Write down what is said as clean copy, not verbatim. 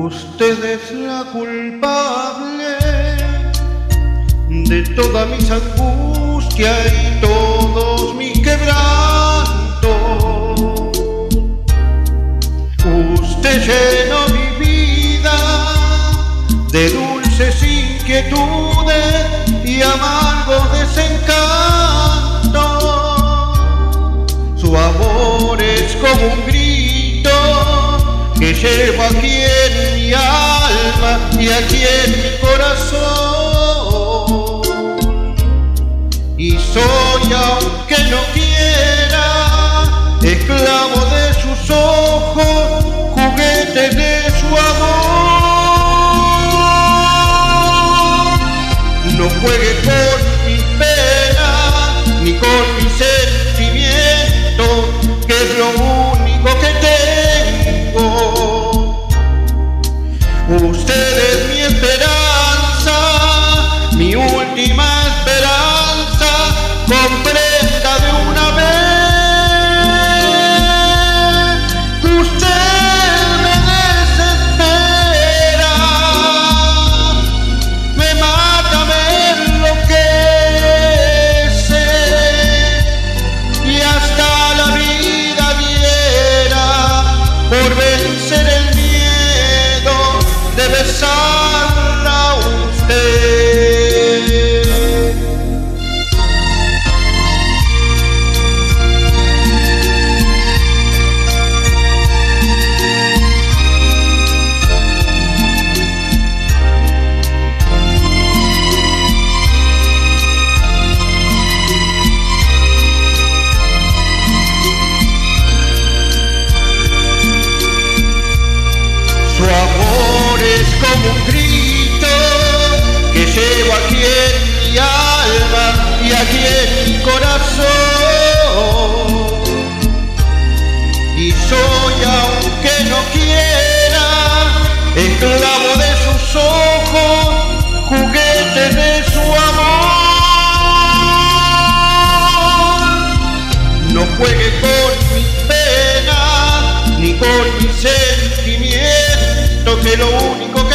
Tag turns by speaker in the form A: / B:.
A: Usted es la culpable de todas mis angustias y todos mis quebrantos. Usted llenó mi vida de dulces inquietudes y amargos desencantos. Su amor es como un grito que llevo aquí en mi alma y aquí en mi corazón. Y soy, aunque no quiera, esclavo de sus ojos, juguete de su amor. No juegue con mis penas ni con mis sentimientos, que es lo único que tengo. Usted es mi esperanza, mi última esperanza, comprenda de una vez. Usted me desespera, me mata, me enloquece, y hasta la vida diera por vencer el miedo de besarla a usted. Su amor es como un grito que llevo aquí en mi alma y aquí en mi corazón. Y soy, aunque no quiera, esclavo de sus ojos, juguete de su amor. No juegue con mis penas ni con mis sentimientos, que lo único que